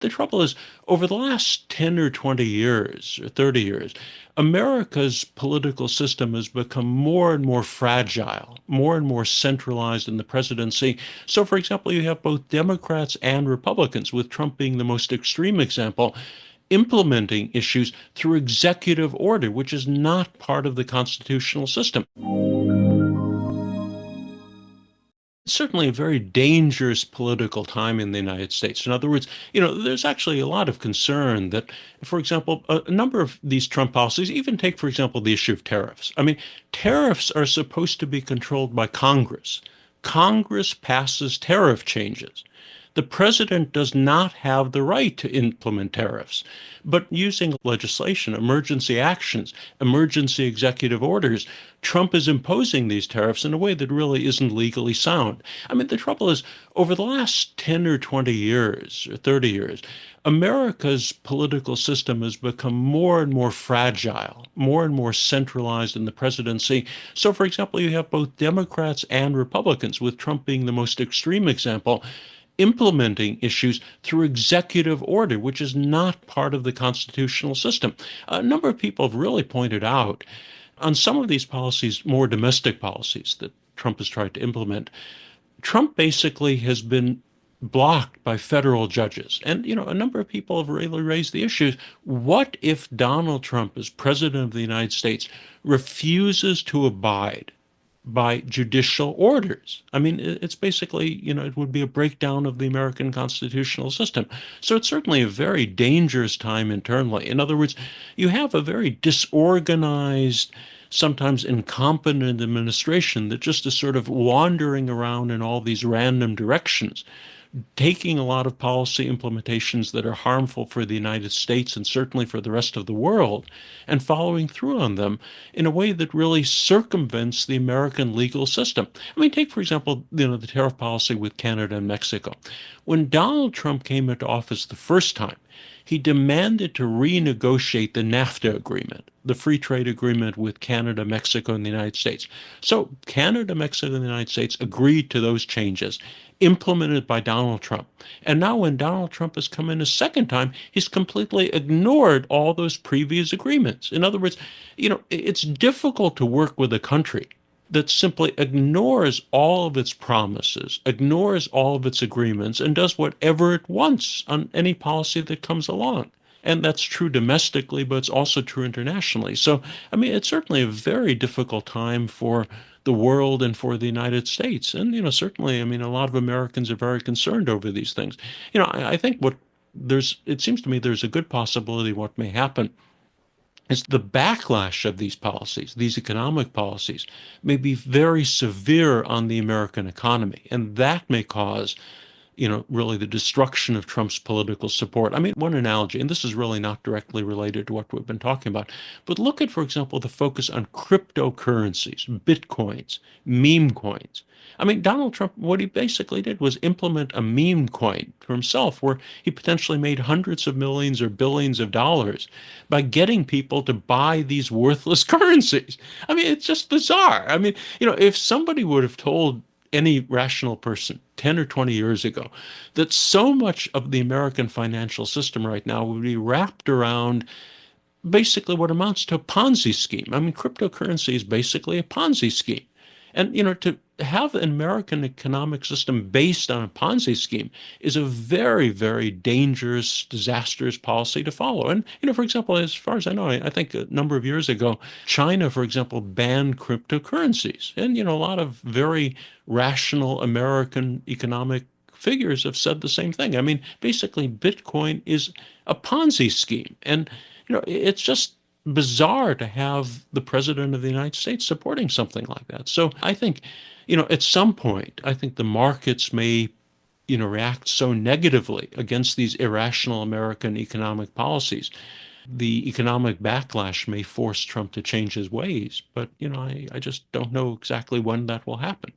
The trouble is, over the last 10 or 20 years or 30 years, America's political system has become more and more fragile, more and more centralized in the presidency. So, for example, you have both Democrats and Republicans, with Trump being the most extreme example, implementing issues through executive order, which is not part of the constitutional system. It's certainly a very dangerous political time in the United States. In other words, there's actually a lot of concern that, for example, a number of these Trump policies, even take, for example, the issue of tariffs. I mean, tariffs are supposed to be controlled by Congress. Congress passes tariff changes. The president does not have the right to implement tariffs, but using legislation, emergency actions, emergency executive orders, Trump is imposing these tariffs in a way that really isn't legally sound. I mean, the trouble is, over the last 10 or 20 years or 30 years, America's political system has become more and more fragile, more and more centralized in the presidency. So, for example, you have both Democrats and Republicans, with Trump being the most extreme example, implementing issues through executive order, which is not part of the constitutional system. A number of people have really pointed out on some of these policies, more domestic policies that Trump has tried to implement, Trump basically has been blocked by federal judges. And, a number of people have really raised the issue. What if Donald Trump, as president of the United States, refuses to abide by judicial orders? I mean, it's basically, it would be a breakdown of the American constitutional system. So it's certainly a very dangerous time internally. In other words, you have a very disorganized, sometimes incompetent administration that just is sort of wandering around in all these random directions, taking a lot of policy implementations that are harmful for the United States and certainly for the rest of the world, and following through on them in a way that really circumvents the American legal system. I mean, take, for example, the tariff policy with Canada and Mexico. When Donald Trump came into office the first time, he demanded to renegotiate the NAFTA agreement, the free trade agreement with Canada, Mexico, and the United States. So Canada, Mexico, and the United States agreed to those changes, implemented by Donald Trump. And now when Donald Trump has come in a second time, he's completely ignored all those previous agreements. In other words, it's difficult to work with a country that simply ignores all of its promises, ignores all of its agreements, and does whatever it wants on any policy that comes along. And that's true domestically, but it's also true internationally. So, I mean, it's certainly a very difficult time for the world and for the United States. And, certainly, I mean, a lot of Americans are very concerned over these things. I think it seems to me there's a good possibility what may happen is the backlash of these policies, these economic policies, may be very severe on the American economy. And that may cause, really the destruction of Trump's political support. I mean, one analogy, and this is really not directly related to what we've been talking about, but look at, for example, the focus on cryptocurrencies, bitcoins, meme coins. I mean, Donald Trump, what he basically did was implement a meme coin for himself, where he potentially made hundreds of millions or billions of dollars by getting people to buy these worthless currencies. I mean, it's just bizarre. I mean, if somebody would have told any rational person 10 or 20 years ago that so much of the American financial system right now would be wrapped around basically what amounts to a Ponzi scheme. I mean, cryptocurrency is basically a Ponzi scheme. And, to have an American economic system based on a Ponzi scheme is a very, very dangerous, disastrous policy to follow. And, for example, as far as I know, I think a number of years ago, China, for example, banned cryptocurrencies. And, a lot of very rational American economic figures have said the same thing. I mean, basically, Bitcoin is a Ponzi scheme. And, it's just bizarre to have the president of the United States supporting something like that. So I think, at some point, I think the markets may, react so negatively against these irrational American economic policies. The economic backlash may force Trump to change his ways, but, I just don't know exactly when that will happen.